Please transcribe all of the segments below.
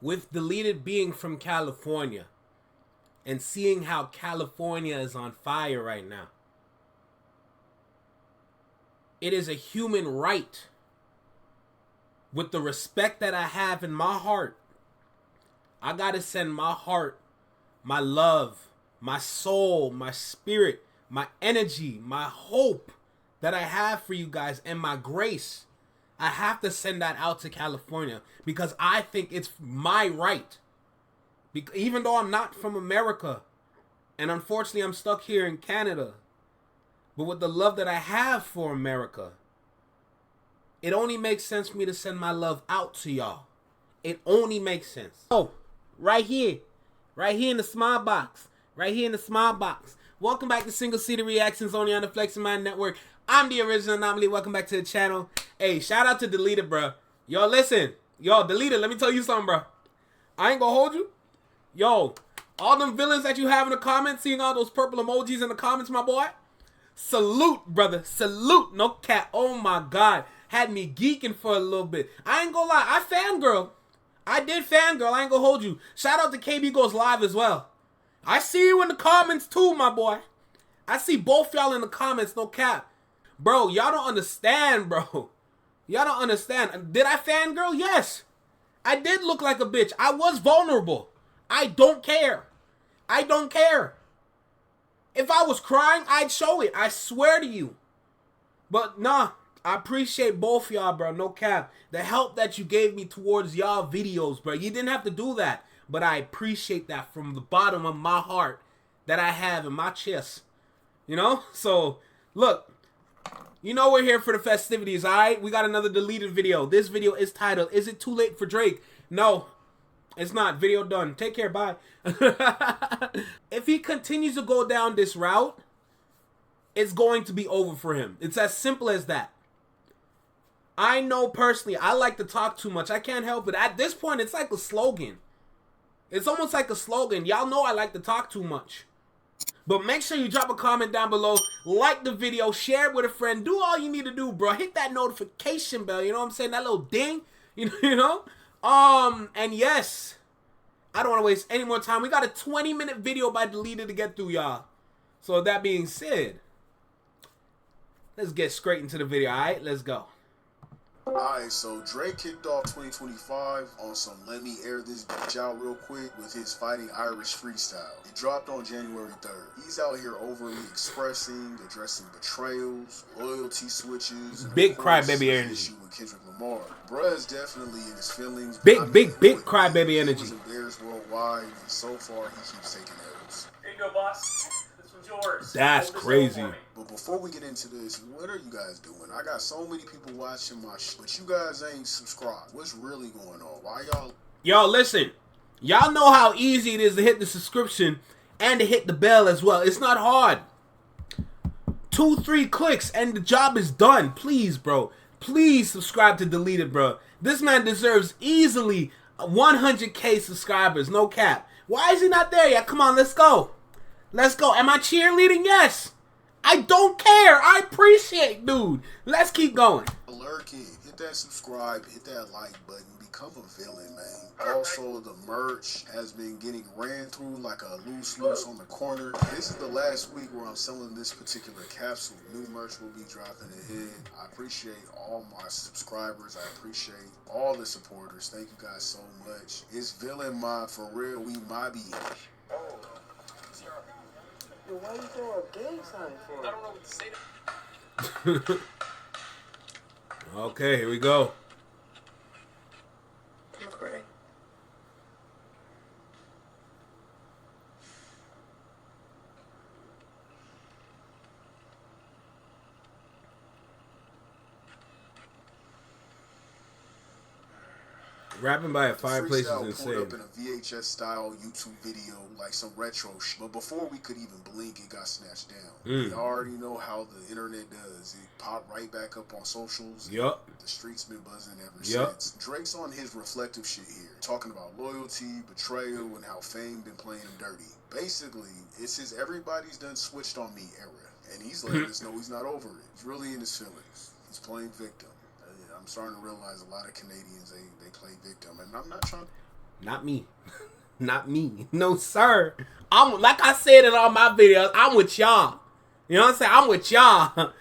with Deleted being from California and seeing how California is on fire right now, it is a human right, with the respect that I have in my heart, I gotta send my heart, my love, my soul, my spirit, my energy, my hope that I have for you guys, and my grace. I have to send that out to California because I think it's my right. Even though I'm not from America, and unfortunately I'm stuck here in Canada, but with the love that I have for America, it only makes sense for me to send my love out to y'all. It only makes sense. Oh, right here in the small box, Welcome back to Single Seater Reactions only on the Flexing Mind Network. I'm the original anomaly. Welcome back to the channel. Hey, shout out to Deleted, bro. Yo, listen. Yo, Deleted, let me tell you something, bro. I ain't gonna hold you. Yo, all them villains that you have in the comments, seeing all those purple emojis in the comments, my boy. Salute, brother. Salute. No cap. Oh, my God. Had me geeking for a little bit. I ain't gonna lie. I fangirl. I did fangirl. I ain't gonna hold you. Shout out to KB Goes Live as well. I see you in the comments too, my boy. I see both y'all in the comments, no cap. Bro, y'all don't understand, bro. Y'all don't understand. Did I fangirl? Yes. I did look like a bitch. I was vulnerable. I don't care. I don't care. If I was crying, I'd show it. I swear to you. But nah, I appreciate both y'all, bro. No cap. The help that you gave me towards y'all videos, bro. You didn't have to do that. But I appreciate that from the bottom of my heart that I have in my chest. You know? So, look. You know we're here for the festivities, alright? We got another Deleted video. This video is titled, Is It Too Late for Drake? No, it's not. Video done. Take care. Bye. If he continues to go down this route, it's going to be over for him. It's as simple as that. I know personally, I like to talk too much. I can't help it. At this point, it's like a slogan. It's almost like a slogan. Y'all know I like to talk too much. But make sure you drop a comment down below, like the video, share it with a friend, do all you need to do, bro. Hit that notification bell, you know what I'm saying? That little ding, you know? And yes, I don't want to waste any more time. We got a 20-minute video by Deleted to get through, y'all. So with that being said, let's get straight into the video, alright? Let's go. Alright, so Drake kicked off 2025 on some let me air this bitch out real quick with his Fighting Irish freestyle. It dropped on January 3rd. He's out here overly expressing, addressing betrayals, loyalty switches, and big of course, crybaby an energy. issue with Kendrick Lamar. Bruh is definitely in his feelings. Big crybaby energy. He was embarrassed worldwide, and so far he keeps taking L's. Here you go, boss. This one's yours. That's crazy. But before we get into this, what are you guys doing? I got so many people watching my shit, but you guys ain't subscribed. What's really going on? Why y'all? Yo, listen. Y'all know how easy it is to hit the subscription and to hit the bell as well. It's not hard. 2-3 clicks and the job is done. Please, bro. Please subscribe to Deleted, bro. This man deserves easily 100K subscribers. No cap. Why is he not there yet? Come on, let's go. Let's go. Am I cheerleading? Yes. I don't care. I appreciate, dude. Let's keep going. Lurking, hit that subscribe, hit that like button, become a villain, man. Also, the merch has been getting ran through like a loose on the corner. This is the last week where I'm selling this particular capsule. New merch will be dropping ahead. I appreciate all my subscribers. I appreciate all the supporters. Thank you guys so much. It's Villain Mob for real. We mobby. Yo, why you throw a gang sign for? I don't know what to say. Okay, here we go. Okay. Rapping by a fireplace is Freestyle insane. pulled up in a VHS style YouTube video, like some retro shit. But before we could even blink, it got snatched down. You already know how the internet does. It popped right back up on socials. Yup. The streets been buzzing ever since. Drake's on his reflective shit here, talking about loyalty, betrayal, and how fame been playing him dirty. Basically, it's his everybody's done switched on me era. And he's letting us know he's not over it. He's really in his feelings. He's playing victim. I'm starting to realize a lot of Canadians, they play victim. And I'm not trying. Not me. Not me. No, sir. I'm like I said in all my videos, I'm with y'all. You know what I'm saying? I'm with y'all.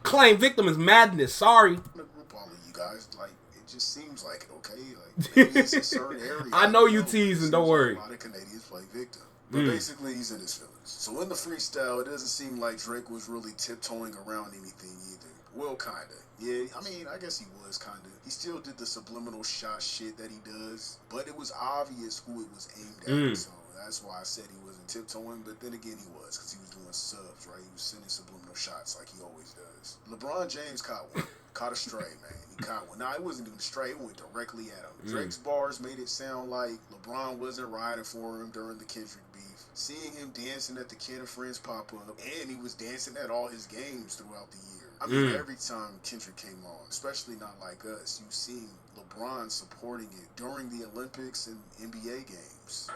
Claim victim is madness. Sorry. I'm gonna group all of you guys. Like, it just seems like it, okay? Like, maybe it's a certain area. I know you but it teasing, don't seems worry. Like a lot of Canadians play victim. But basically, he's in his feelings. So in the freestyle, it doesn't seem like Drake was really tiptoeing around anything either. Well, kinda. Yeah, I mean, I guess he was kinda. He still did the subliminal shot shit that he does, but it was obvious who it was aimed at. So that's why I said he wasn't tiptoeing, but then again, he was, because he was doing subs, right? He was sending subliminal shots like he always does. LeBron James caught one. Caught a stray, man. He caught one. Nah, it wasn't even a stray. It went directly at him. Drake's bars made it sound like LeBron wasn't riding for him during the Kendrick beef. Seeing him dancing at the Kid and Friends pop-up, and he was dancing at all his games throughout the year. I mean, every time Kendrick came on, especially Not Like Us, you seen LeBron supporting it during the Olympics and NBA games.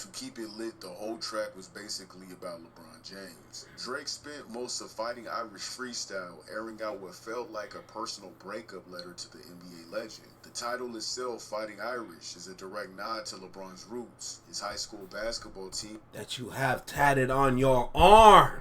To keep it lit, the whole track was basically about LeBron James. Drake spent most of Fighting Irish freestyle airing out what felt like a personal breakup letter to the NBA legend. The title itself, Fighting Irish, is a direct nod to LeBron's roots, his high school basketball team That you have tatted on your arm.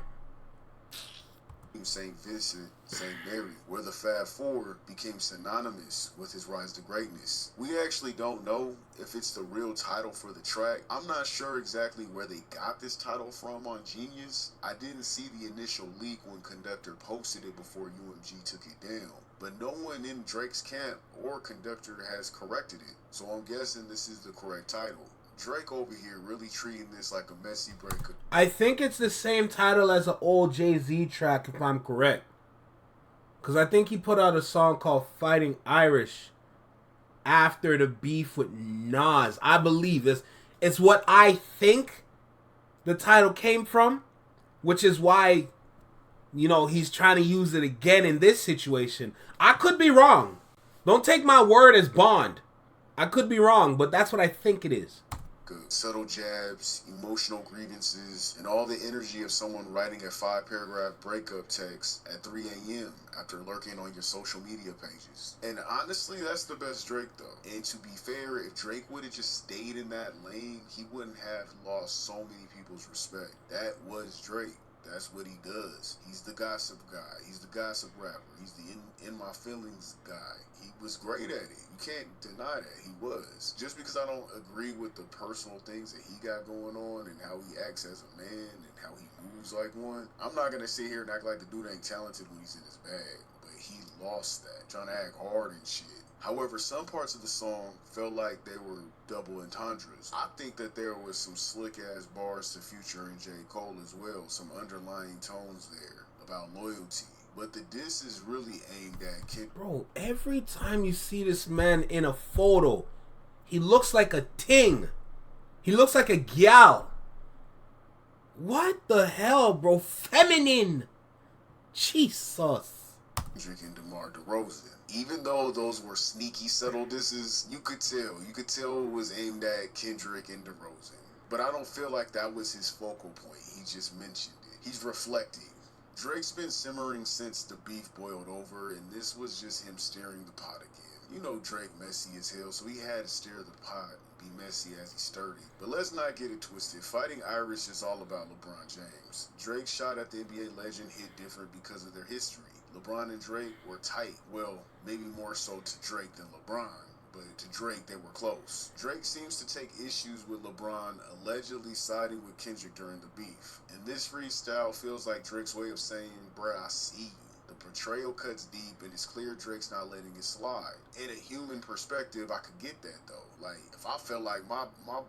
St. Vincent, St. Mary, where the Fab Four became synonymous with his rise to greatness. We actually don't know if it's the real title for the track. I'm not sure exactly where they got this title from on Genius. I didn't see the initial leak when Conductor posted it before UMG took it down. But no one in Drake's camp or Conductor has corrected it. So I'm guessing this is the correct title. Drake over here really treating this like a messy breakup. I think it's the same title as an old Jay-Z track, if I'm correct. Because I think he put out a song called Fighting Irish after the beef with Nas. I believe this. It's what I think the title came from, which is why, you know, he's trying to use it again in this situation. I could be wrong. Don't take my word as bond. I could be wrong, but that's what I think it is. Subtle jabs, emotional grievances, and all the energy of someone writing a 5-paragraph breakup text at 3 a.m. after lurking on your social media pages. And honestly, that's the best Drake though. And to be fair, if Drake would have just stayed in that lane, he wouldn't have lost so many people's respect. That was Drake. That's what he does. He's the gossip guy. He's the gossip rapper. He's the in my feelings guy. He was great at it. You can't deny that he was. Just because I don't agree with the personal things that he got going on and how he acts as a man and how he moves like one, I'm not gonna sit here and act like the dude ain't talented when he's in his bag. But he lost that, trying to act hard and shit. However, some parts of the song felt like they were double entendres. I think that there was some slick-ass bars to Future and J. Cole as well, some underlying tones there about loyalty. But the diss is really aimed at Kid. Bro, every time you see this man in a photo, he looks like a ting. He looks like a gal. What the hell, bro? Feminine. Jesus. Kendrick and DeMar DeRozan. Even though those were sneaky, subtle disses, you could tell it was aimed at Kendrick and DeRozan. But I don't feel like that was his focal point. He just mentioned it. He's reflecting. Drake's been simmering since the beef boiled over, and this was just him stirring the pot again. You know Drake messy as hell, so he had to stir the pot and be messy as he stirred it. But let's not get it twisted. Fighting Irish is all about LeBron James. Drake's shot at the NBA legend hit different because of their history. LeBron and Drake were tight. Well, maybe more so to Drake than LeBron, but to Drake they were close. Drake seems to take issues with LeBron allegedly siding with Kendrick during the beef. And this freestyle feels like Drake's way of saying, bruh, I see you. The betrayal cuts deep, and it's clear Drake's not letting it slide. In a human perspective, I could get that though. Like, if I felt like my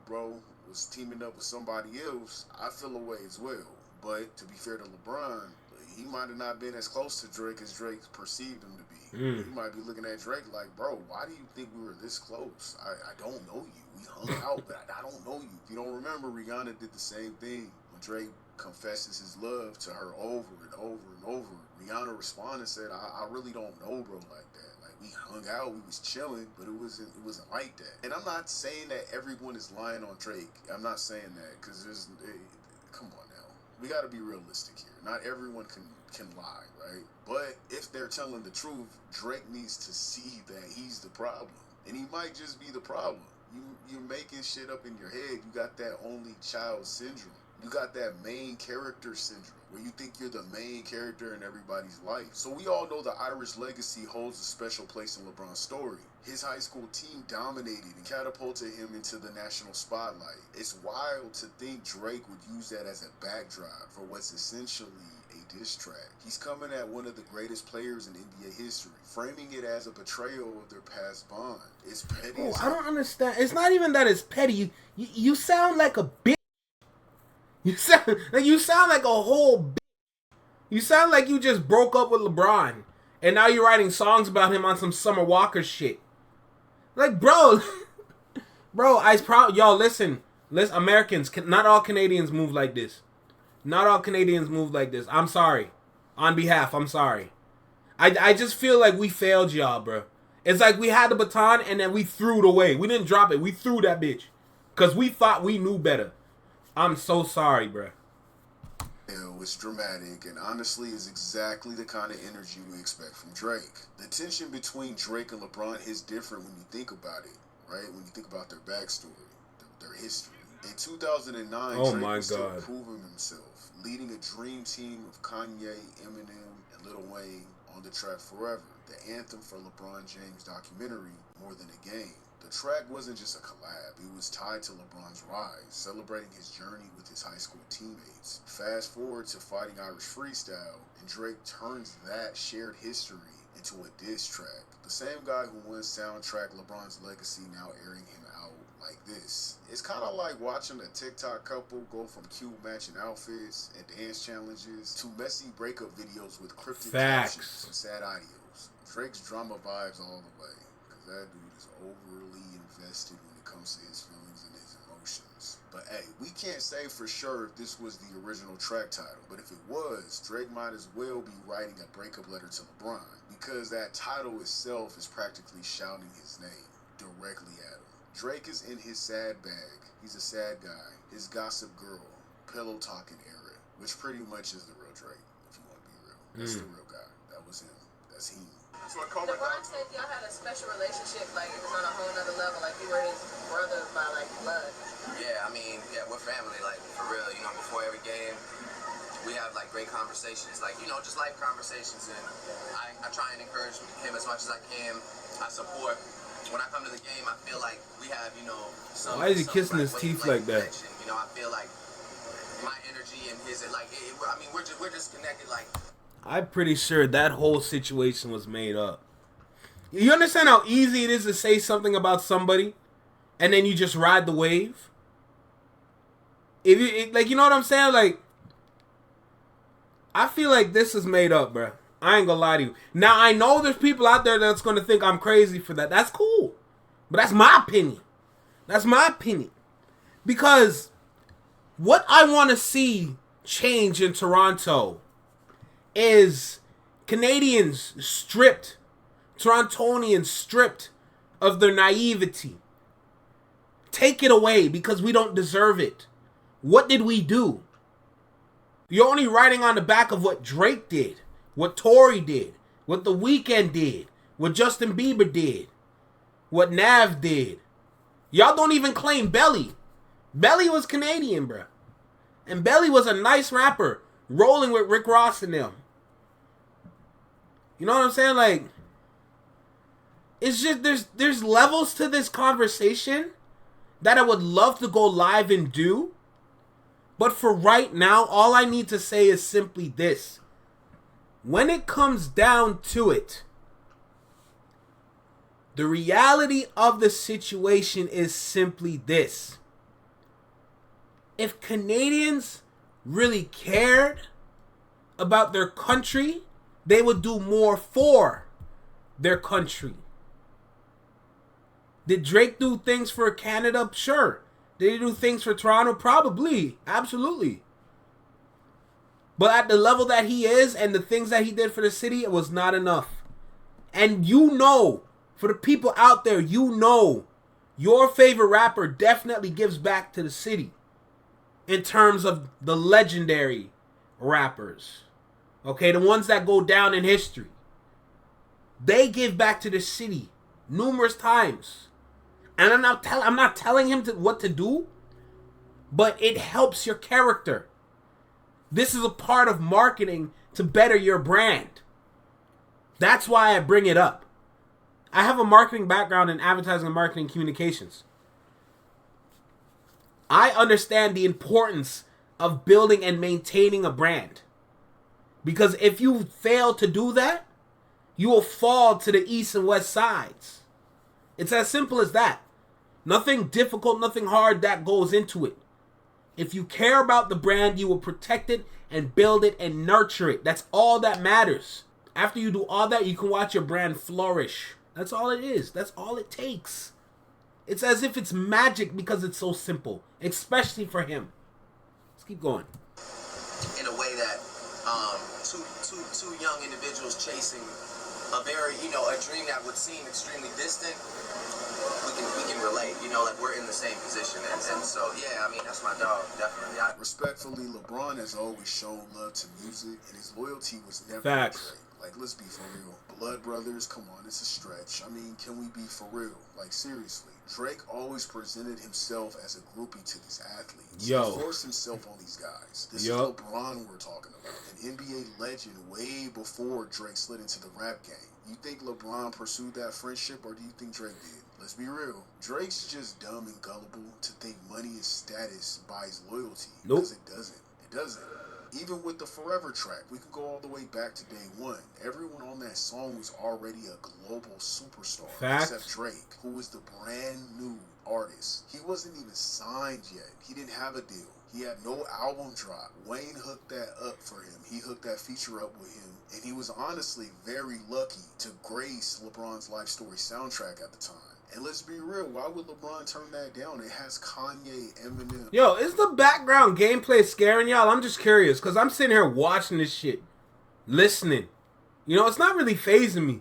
bro was teaming up with somebody else, I'd feel away as well. But to be fair to LeBron, he might have not been as close to Drake as Drake perceived him to be. He might be looking at Drake like, bro, why do you think we were this close? I don't know you. We hung out, but I don't know you. If you don't remember, Rihanna did the same thing. When Drake confesses his love to her over and over and over, Rihanna responded and said, I really don't know bro like that. Like, we hung out, we was chilling, but it wasn't like that. And I'm not saying that everyone is lying on Drake. I'm not saying that, because come on now. We got to be realistic here. Not everyone can can lie, right? But if they're telling the truth, Drake needs to see that he's the problem. And he might just be the problem. You're making shit up in your head. You got that only child syndrome. You got that main character syndrome where you think you're the main character in everybody's life. So we all know the Irish legacy holds a special place in LeBron's story. His high school team dominated and catapulted him into the national spotlight. It's wild to think Drake would use that as a backdrop for what's essentially a diss track. He's coming at one of the greatest players in NBA history, framing it as a betrayal of their past bond. It's petty. Oh, I don't understand. It's not even that it's petty. You sound like a bitch. You sound like a whole bitch. You sound like you just broke up with LeBron and now you're writing songs about him on some Summer Walker shit. Like, bro, y'all listen, Americans, not all Canadians move like this. Not all Canadians move like this. I'm sorry. On behalf, I'm sorry. I just feel like we failed y'all, bro. It's like we had the baton and then we threw it away. We didn't drop it. We threw that bitch. Because we thought we knew better. I'm so sorry, bro. It's dramatic and honestly is exactly the kind of energy we expect from Drake. The tension between Drake and LeBron is different when you think about it, right? When you think about their backstory, their history. In 2009, Drake was still proving himself, leading a dream team of Kanye, Eminem, and Lil Wayne on the track Forever, the anthem for LeBron James' documentary, More Than a Game. The track wasn't just a collab, it was tied to LeBron's rise, celebrating his journey with his high school teammates. Fast forward to Fighting Irish Freestyle, and Drake turns that shared history into a diss track. The same guy who once soundtracked LeBron's legacy now airing him out like this. It's kind of like watching a TikTok couple go from cute matching outfits and dance challenges to messy breakup videos with cryptic captions and sad audios. Drake's drama vibes all the way, because that dude is overly invested when it comes to his feelings and his emotions. But hey, we can't say for sure if this was the original track title, but if it was, Drake might as well be writing a breakup letter to LeBron, because that title itself is practically shouting his name directly at him. Drake is in his sad bag. He's a sad guy. His gossip girl, pillow talking era, which pretty much is the real Drake, if you want to be real. That's the real guy. That was him. That's him. LeBron said y'all had a special relationship, like it was on a whole nother level, like you were his brother by like blood. Yeah, I mean, yeah, we're family, like for real. You know, before every game, we have like great conversations, like just life conversations, and I try and encourage him as much as I can. I support. When I come to the game, I feel like we have, some. Why is he kissing his teeth like that? I feel like my energy and his, like, I mean, we're just connected, like. I'm pretty sure that whole situation was made up. You understand how easy it is to say something about somebody, and then you just ride the wave? If you like, you know what I'm saying? Like, I feel like this is made up, bro. I ain't gonna lie to you. Now, I know there's people out there that's gonna think I'm crazy for that. That's cool. But that's my opinion. That's my opinion. Because what I want to see change in Toronto is Canadians stripped, Torontonians stripped of their naivety. Take it away because we don't deserve it. What did we do? You're only writing on the back of what Drake did, what Tory did, what The Weeknd did, what Justin Bieber did, what Nav did. Y'all don't even claim Belly. Belly was Canadian, bruh. And Belly was a nice rapper, rolling with Rick Ross and them. You know what I'm saying? Like, it's just, there's levels to this conversation that I would love to go live and do. But for right now, all I need to say is simply this. When it comes down to it, the reality of the situation is simply this. If Canadians really cared about their country, they would do more for their country. Did Drake do things for Canada? Sure. Did he do things for Toronto? Probably. Absolutely. But at the level that he is and the things that he did for the city, it was not enough. And you know, for the people out there, you know, your favorite rapper definitely gives back to the city in terms of the legendary rappers. Okay, the ones that go down in history. They give back to the city numerous times. And I'm not telling him what to do, but it helps your character. This is a part of marketing to better your brand. That's why I bring it up. I have a marketing background in advertising and marketing communications. I understand the importance of building and maintaining a brand. Because if you fail to do that, you will fall to the east and west sides. It's as simple as that. Nothing difficult, nothing hard that goes into it. If you care about the brand, you will protect it and build it and nurture it. That's all that matters. After you do all that, you can watch your brand flourish. That's all it is. That's all it takes. It's as if it's magic because it's so simple, especially for him. Let's keep going. In a way that two young individuals chasing a very, a dream that would seem extremely distant, we can relate, like we're in the same position. And so, yeah, I mean, that's my dog, definitely. Respectfully, LeBron has always shown love to music, and his loyalty was never Facts. betrayed. Like, let's be for real. Blood Brothers, come on, it's a stretch. I mean, can we be for real? Like, seriously. Drake always presented himself as a groupie to these athletes. Yo. He forced himself on these guys. This Yo. is LeBron we're talking about. An NBA legend way before Drake slid into the rap game. You think LeBron pursued that friendship, or do you think Drake did? Let's be real. Drake's just dumb and gullible to think money and status buys loyalty. Nope. Because it doesn't. It doesn't. Even with the Forever track, we can go all the way back to day one. Everyone on that song was already a global superstar. Facts. Except Drake, who was the brand new artist. He wasn't even signed yet. He didn't have a deal. He had no album drop. Wayne hooked that up for him. He hooked that feature up with him. And he was honestly very lucky to grace LeBron's Life Story soundtrack at the time. And let's be real, why would LeBron turn that down? It has Kanye, Eminem. Yo, is the background gameplay scaring y'all? I'm just curious, because I'm sitting here watching this shit. Listening. It's not really phasing me.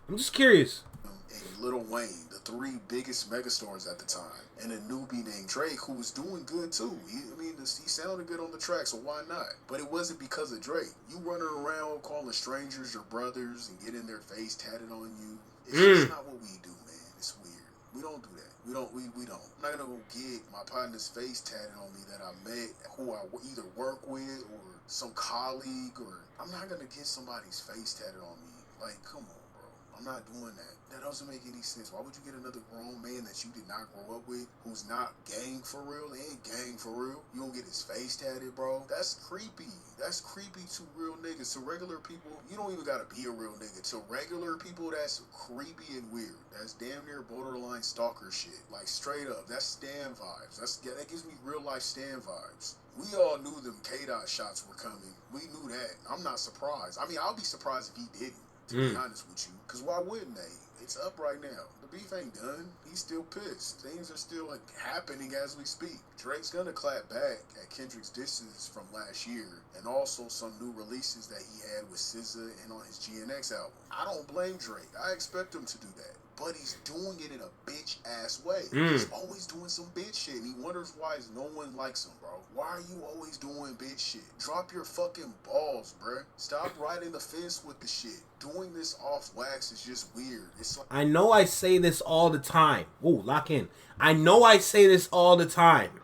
I'm just curious. And Lil Wayne, the three biggest megastars at the time. And a newbie named Drake, who was doing good too. He sounded good on the track, so why not? But it wasn't because of Drake. You running around calling strangers your brothers and getting their face tatted on you. It's just not what we do, man. It's weird. We don't do that. We don't. I'm not gonna go get my partner's face tatted on me that I met, who I either work with or some colleague, or I'm not gonna get somebody's face tatted on me. Like, come on, bro. I'm not doing that. That doesn't make any sense. Why would you get another grown man that you did not grow up with, who's not gang for real? They ain't gang for real. You don't get his face tatted, bro. That's creepy. That's creepy to real niggas. To regular people, you don't even gotta be a real nigga. To regular people, that's creepy and weird. That's damn near borderline stalker shit. Like, straight up. That's Stan vibes. That gives me real life Stan vibes. We all knew them K-Dot shots were coming. We knew that. I'm not surprised. I mean, I'll be surprised if he didn't, to be honest with you. Because why wouldn't they? It's up right now. The beef ain't done. He's still pissed. Things are still happening as we speak. Drake's gonna clap back at Kendrick's disses from last year, and also some new releases that he had with SZA and on his GNX album. I don't blame Drake. I expect him to do that. But he's doing it in a bitch-ass way. He's always doing some bitch shit, and he wonders why no one likes him, bro. Why are you always doing bitch shit? Drop your fucking balls, bruh. Stop riding the fence with the shit. Doing this off wax is just weird. It's like, I know I say this all the time. Ooh, lock in. I know I say this all the time.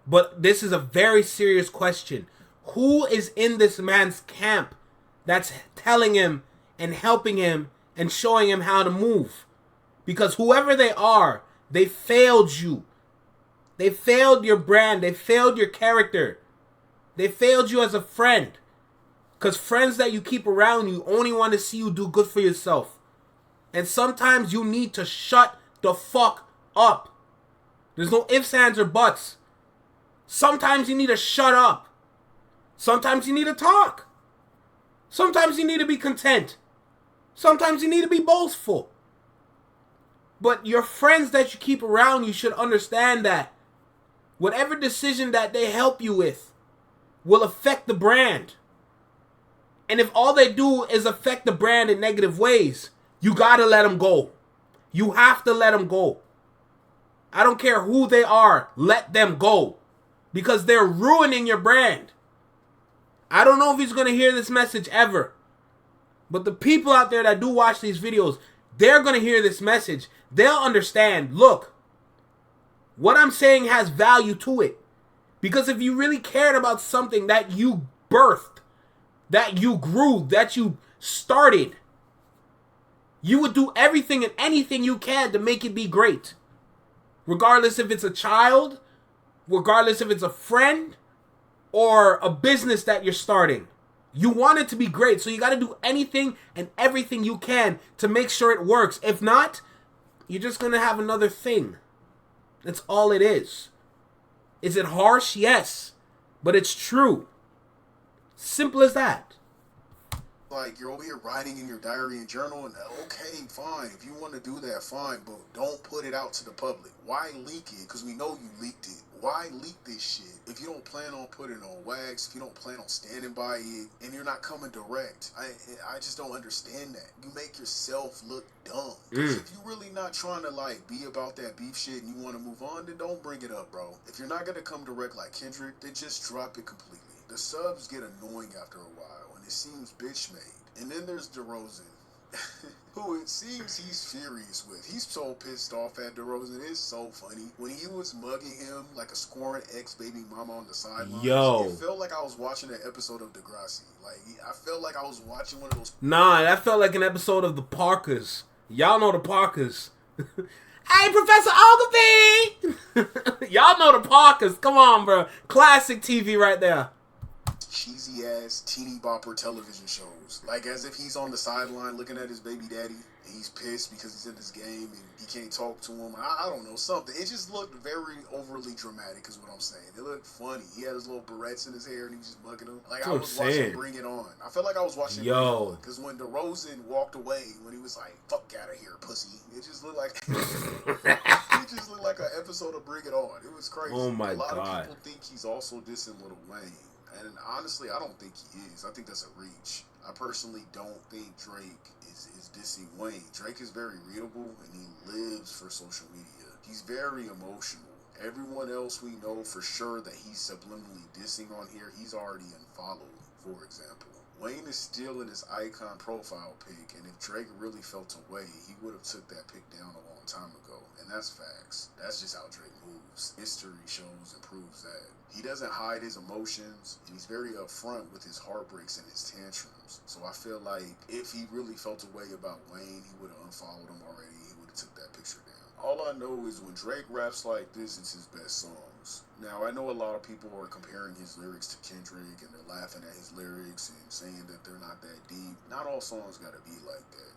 But this is a very serious question. Who is in this man's camp that's telling him and helping him and showing him how to move? Because whoever they are, they failed you. They failed your brand. They failed your character. They failed you as a friend. Because friends that you keep around you only want to see you do good for yourself. And sometimes you need to shut the fuck up. There's no ifs, ands, or buts. Sometimes you need to shut up. Sometimes you need to talk. Sometimes you need to be content. Sometimes you need to be boastful. But your friends that you keep around you should understand that whatever decision that they help you with will affect the brand. And if all they do is affect the brand in negative ways, you gotta let them go. You have to let them go. I don't care who they are, let them go. Because they're ruining your brand. I don't know if he's going to hear this message ever. But the people out there that do watch these videos, they're going to hear this message. They'll understand. Look, what I'm saying has value to it. Because if you really cared about something that you birthed, that you grew, that you started, you would do everything and anything you can to make it be great. Regardless if it's a child, regardless if it's a friend, or a business that you're starting. You want it to be great, so you got to do anything and everything you can to make sure it works. If not, you're just going to have another thing. That's all it is. Is it harsh? Yes. But it's true. Simple as that. Like, you're over here writing in your diary and journal, and okay, fine. If you want to do that, fine, but don't put it out to the public. Why leak it? Because we know you leaked it. Why leak this shit? If you don't plan on putting it on wax, if you don't plan on standing by it, and you're not coming direct, I just don't understand that. You make yourself look dumb. Because if you're really not trying to, like, be about that beef shit and you want to move on, then don't bring it up, bro. If you're not going to come direct like Kendrick, then just drop it completely. The subs get annoying after a while, and it seems bitch made. And then there's DeRozan, who it seems he's furious with. He's so pissed off at DeRozan. It's so funny. When he was mugging him like a scoring ex-baby mama on the sidelines, it felt like I was watching an episode of Degrassi. Like, I felt like I was watching one of those... Nah, that felt like an episode of The Parkers. Y'all know The Parkers. Hey, Professor Ogilvy! Y'all know The Parkers. Come on, bro. Classic TV right there. Cheesy ass teeny bopper television shows, like as if he's on the sideline looking at his baby daddy and he's pissed because he's in this game and he can't talk to him. I don't know, something. It just looked very overly dramatic is what I'm saying. It looked funny. He had his little barrettes in his hair and he was just mugging him. Like, I was watching Bring It On. I felt like I was watching Bring It On, because when DeRozan walked away, when he was like, "Fuck out of here, pussy," it just looked like it just looked like an episode of Bring It On. It was crazy. Oh my God. A lot of people think he's also dissing Lil Wayne. And honestly, I don't think he is. I think that's a reach. I personally don't think Drake is dissing Wayne. Drake is very readable, and he lives for social media. He's very emotional. Everyone else we know for sure that he's subliminally dissing on here, he's already unfollowed, for example. Wayne is still in his icon profile pic, and if Drake really felt away, he would have took that pic down a long time ago. And that's facts. That's just how Drake moves. History shows and proves that. He doesn't hide his emotions, and he's very upfront with his heartbreaks and his tantrums. So I feel like if he really felt a way about Wayne, he would have unfollowed him already. He would have took that picture down. All I know is when Drake raps like this, it's his best songs. Now, I know a lot of people are comparing his lyrics to Kendrick, and they're laughing at his lyrics and saying that they're not that deep. Not all songs gotta be like that.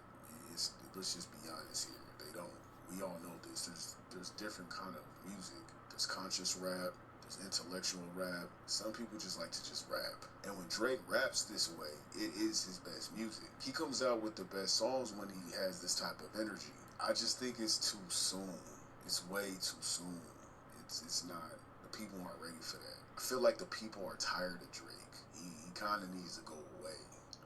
Let's just be honest here. They don't. We all know this. There's different kind of music. There's conscious rap. There's intellectual rap. Some people just like to just rap. And when Drake raps this way, it is his best music. He comes out with the best songs when he has this type of energy. I just think it's too soon. It's way too soon. It's not. The people aren't ready for that. I feel like the people are tired of Drake. He kind of needs to go away.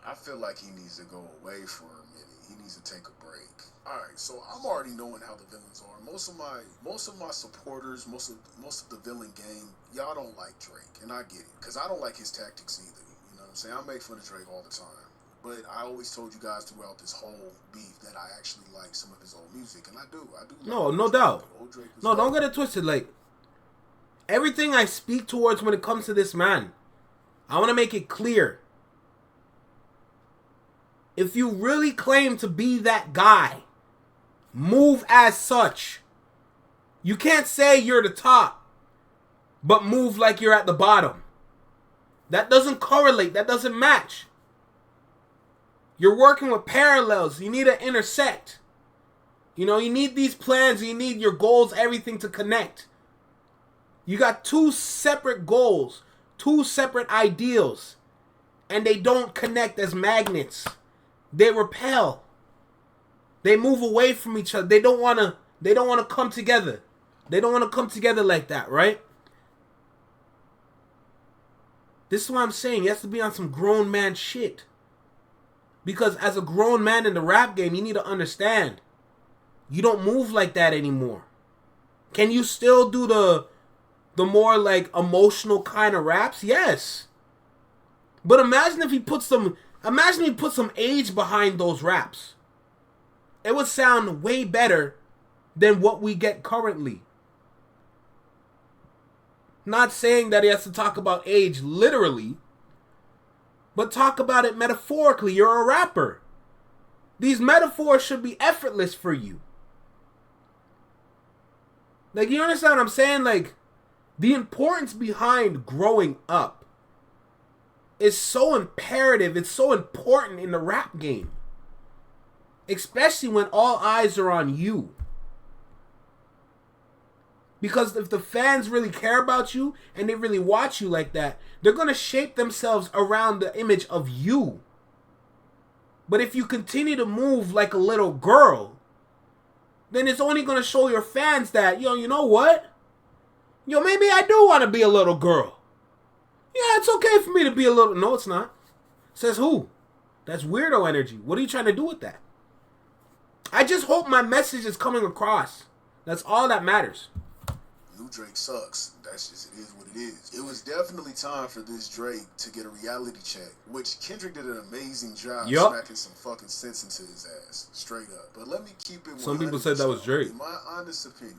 I feel like he needs to go away for a minute. He needs to take a break. Alright, so I'm already knowing how the villains are. Most of my supporters, most of the villain gang, y'all don't like Drake, and I get it, because I don't like his tactics either. You know what I'm saying? I make fun of Drake all the time. But I always told you guys throughout this whole beef that I actually like some of his old music, and I do. No doubt. No, don't get it twisted. Like, everything I speak towards when it comes to this man, I want to make it clear. If you really claim to be that guy, move as such. You can't say you're the top, but move like you're at the bottom. That doesn't correlate. That doesn't match. You're working with parallels. You need to intersect. You know, you need these plans. You need your goals, everything to connect. You got two separate goals, two separate ideals, and they don't connect as magnets. They repel. They move away from each other. They don't want to come together. They don't want to come together like that, right? This is what I'm saying. You have to be on some grown man shit. Because as a grown man in the rap game, you need to understand. You don't move like that anymore. Can you still do the more like emotional kind of raps? Yes. But imagine if he put some age behind those raps. It would sound way better than what we get currently. Not saying that he has to talk about age literally, but talk about it metaphorically. You're a rapper. These metaphors should be effortless for you. Like, you understand what I'm saying? Like, the importance behind growing up is so imperative. It's so important in the rap game. Especially when all eyes are on you. Because if the fans really care about you and they really watch you like that, they're going to shape themselves around the image of you. But if you continue to move like a little girl, then it's only going to show your fans that, you know what? Maybe I do want to be a little girl. Yeah, it's okay for me to be a little... No, it's not. Says who? That's weirdo energy. What are you trying to do with that? I just hope my message is coming across. That's all that matters. New Drake sucks. That's just, it is what it is. It was definitely time for this Drake to get a reality check, which Kendrick did an amazing job smacking some fucking sense into his ass, straight up. But let me keep it 100%. Some people said that was Drake. In my honest opinion,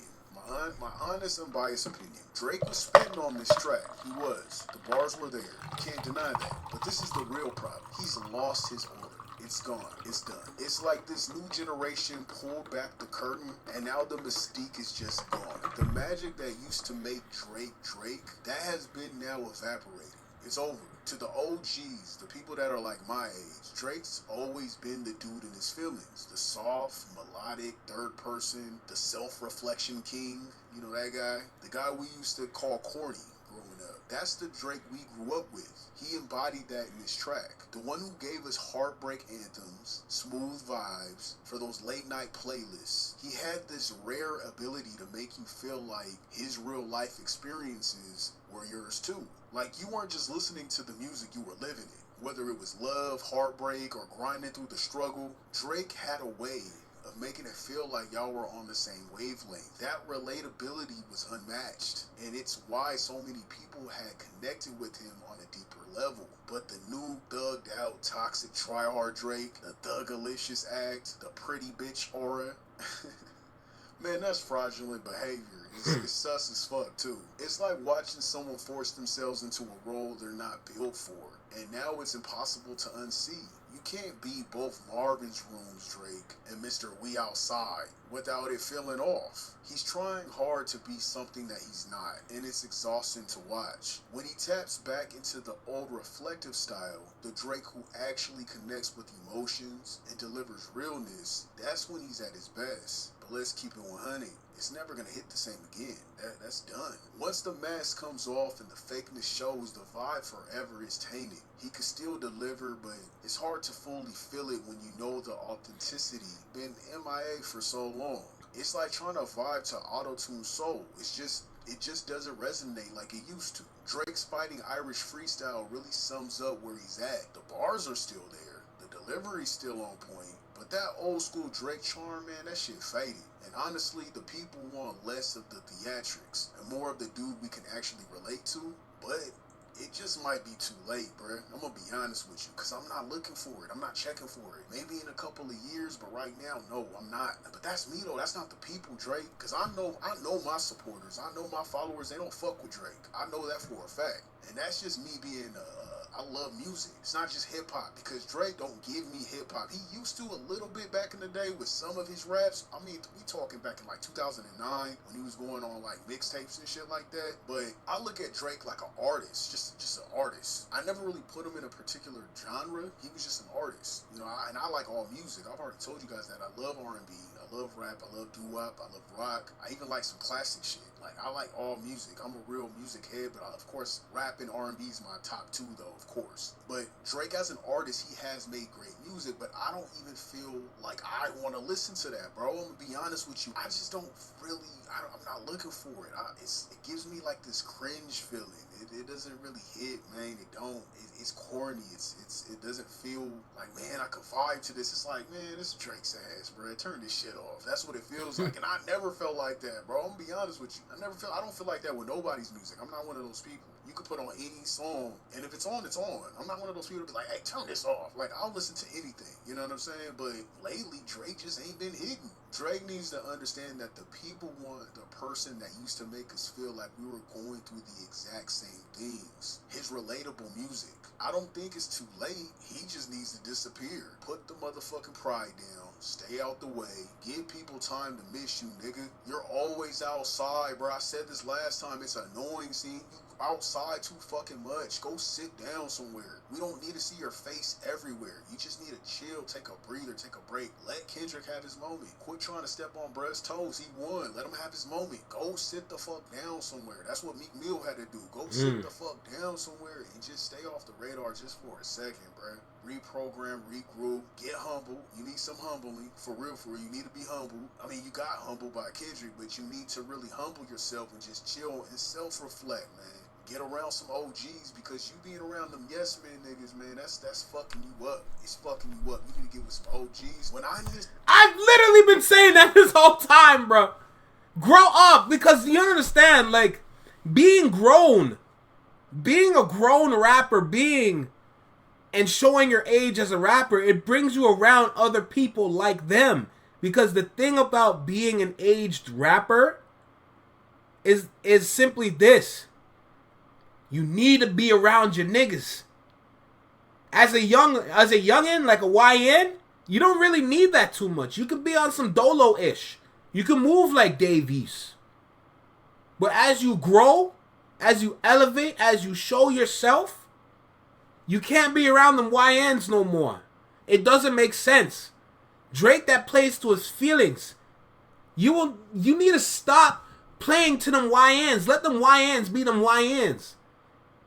my honest unbiased opinion, Drake was spitting on this track. He was. The bars were there. You can't deny that. But this is the real problem. He's lost his order. It's gone. It's done. It's like this new generation pulled back the curtain, and now the mystique is just gone. The magic that used to make Drake, that has been now evaporated. It's over. To the OGs, the people that are like my age, Drake's always been the dude in his feelings. The soft, melodic, third person, the self-reflection king. You know that guy? The guy we used to call corny growing up. That's the Drake we grew up with. He embodied that in his track. The one who gave us heartbreak anthems, smooth vibes, for those late night playlists. He had this rare ability to make you feel like his real life experiences were yours too. Like you weren't just listening to the music, you were living it. Whether it was love, heartbreak, or grinding through the struggle, Drake had a way of making it feel like y'all were on the same wavelength. That relatability was unmatched, and it's why so many people had connected with him on a deeper level. But the new thugged out, toxic, try-hard Drake, the Thuggalicious act, the pretty bitch aura, man, that's fraudulent behavior. It's sus as fuck, too. It's like watching someone force themselves into a role they're not built for, and now it's impossible to unsee. You can't be both Marvin's Rooms Drake and Mr. We Outside without it feeling off. He's trying hard to be something that he's not, and it's exhausting to watch. When he taps back into the old reflective style, the Drake who actually connects with emotions and delivers realness, that's when he's at his best. But let's keep it 100. It's never going to hit the same again. That's done. Once the mask comes off and the fakeness shows, the vibe forever is tainted. He could still deliver, but it's hard to fully feel it when you know the authenticity been MIA for so long. It's like trying to vibe to auto-tune soul. It just doesn't resonate like it used to. Drake's Fighting Irish freestyle really sums up where he's at. The bars are still there. The delivery's still on point. But that old school Drake charm, man, that shit faded. And honestly, the people want less of the theatrics and more of the dude we can actually relate to. But it just might be too late, bruh. I'm gonna be honest with you, because I'm not looking for it. I'm not checking for it. Maybe in a couple of years, but right now, no, I'm not. But that's me, though. That's not the people, Drake. Because I know my supporters. I know my followers. They don't fuck with Drake. I know that for a fact. And that's just me being I love music. It's not just hip-hop, because Drake don't give me hip-hop. He used to a little bit back in the day with some of his raps. I mean, we talking back in like 2009 when he was going on like mixtapes and shit like that. But I look at Drake like an artist, just an artist. I never really put him in a particular genre. He was just an artist. You know, and I like all music. I've already told you guys that I love R&B. I love rap. I love doo-wop. I love rock. I even like some classic shit. Like, I like all music. I'm a real music head, but of course, rap and R&B is my top two, though, of course. But Drake, as an artist, he has made great music, but I don't even feel like I want to listen to that, bro. I'm going to be honest with you. I just don't really, I'm not looking for it. It gives me, like, this cringe feeling. It doesn't really hit, man. It's corny. It doesn't feel like, man, I can vibe to this. It's like, man, this Drake's ass, bro. Turn this shit off. That's what it feels like. And I never felt like that, bro. I'm gonna be honest with you. I don't feel like that with nobody's music. I'm not one of those people. You could put on any song, and if it's on, it's on. I'm not one of those people to be like, hey, turn this off. Like, I'll listen to anything. You know what I'm saying? But lately, Drake just ain't been hitting. Drake needs to understand that the people want the person that used to make us feel like we were going through the exact same things. His relatable music. I don't think it's too late. He just needs to disappear. Put the motherfucking pride down. Stay out the way. Give people time to miss you, nigga. You're always outside, bro. I said this last time. It's annoying seeing you outside too fucking much. Go sit down somewhere. We don't need to see your face everywhere. You just need to chill, take a breather, take a break. Let Kendrick have his moment. Quit trying to step on Brett's toes. He won. Let him have his moment. Go sit the fuck down somewhere. That's what Meek Mill had to do. Go sit the fuck down somewhere and just stay off the radar just for a second, bro. Reprogram, regroup, get humble. You need some humbling. For real, you need to be humble. I mean, you got humbled by Kendrick, but you need to really humble yourself and just chill and self-reflect, man. Get around some OGs, because you being around them yes men niggas, man, that's fucking you up. It's fucking you up. You need to get with some OGs. I've literally been saying that this whole time, bro. Grow up, because you understand, like, being a grown rapper, and showing your age as a rapper, it brings you around other people like them. Because the thing about being an aged rapper is simply this. You need to be around your niggas. As a youngin', like a YN, you don't really need that too much. You could be on some Dolo-ish. You can move like Dave East. But as you grow, as you elevate, as you show yourself, you can't be around them YNs no more. It doesn't make sense. Drake that plays to his feelings. You need to stop playing to them YNs. Let them YNs be them YNs.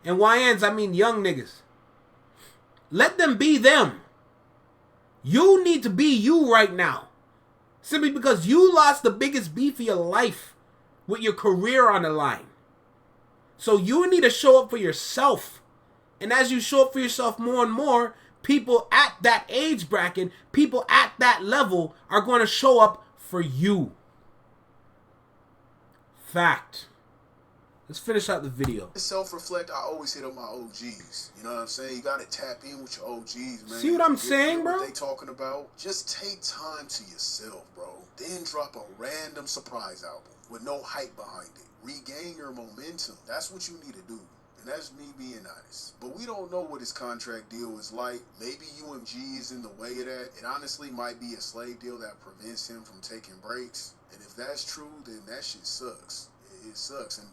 And YNs, I mean young niggas. Let them be them. You need to be you right now. Simply because you lost the biggest beef of your life with your career on the line. So you need to show up for yourself. And as you show up for yourself more and more, people at that age bracket, people at that level are going to show up for you. Fact. Let's finish out the video. Self-reflect, I always hit up my OGs. You know what I'm saying? You gotta tap in with your OGs, man. See what I'm saying, bro? What they talking about? Just take time to yourself, bro. Then drop a random surprise album with no hype behind it. Regain your momentum. That's what you need to do. And that's me being honest. But we don't know what his contract deal is like. Maybe UMG is in the way of that. It honestly might be a slave deal that prevents him from taking breaks. And if that's true, then that shit sucks. It sucks. And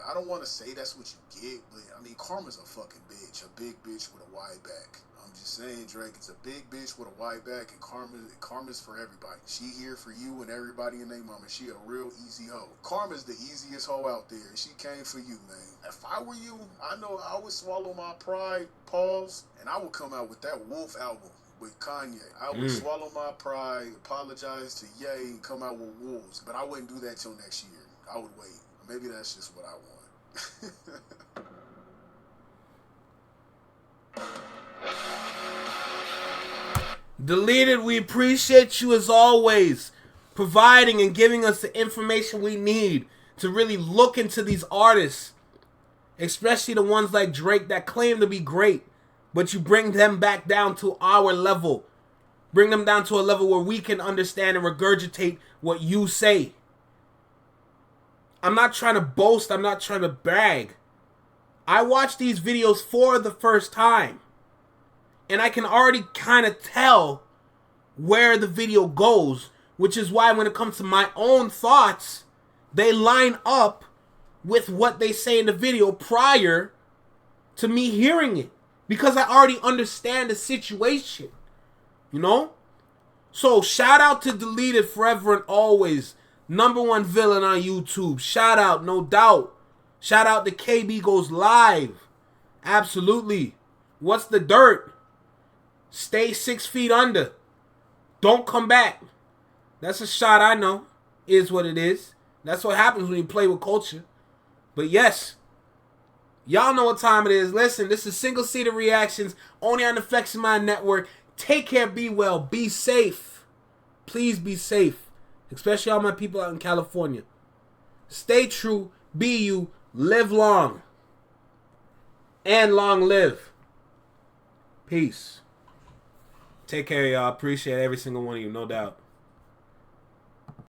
I don't want to say that's what you get, but I mean, Karma's a fucking bitch. A big bitch with a wide back. I'm just saying, Drake, it's a big bitch with a wide back, and Karma's for everybody. She here for you and everybody in their mama. She a real easy hoe. Karma's the easiest hoe out there, and she came for you, man. If I were you, I know I would swallow my pride, pause, and I would come out with that Wolf album with Kanye. I would swallow my pride, apologize to Ye, and come out with Wolves. But I wouldn't do that till next year. I would wait. Maybe that's just what I want. Deleted, we appreciate you as always, providing and giving us the information we need to really look into these artists, especially the ones like Drake that claim to be great, but you bring them back down to our level. Bring them down to a level where we can understand and regurgitate what you say. I'm not trying to boast. I'm not trying to brag. I watched these videos for the first time. And I can already kind of tell where the video goes. Which is why when it comes to my own thoughts, they line up with what they say in the video prior to me hearing it. Because I already understand the situation. You know? So shout out to Deleted Forever and Always. #1 villain on YouTube. Shout out, no doubt. Shout out to KB Goes Live. Absolutely. What's the dirt? Stay 6 feet under. Don't come back. That's a shot I know. Is what it is. That's what happens when you play with culture. But yes. Y'all know what time it is. Listen, this is Single Seater Reactions. Only on the Flexing Mind Network. Take care, be well, be safe. Please be safe. Especially all my people out in California. Stay true, be you, live long. And long live. Peace. Take care, y'all. Appreciate every single one of you, no doubt.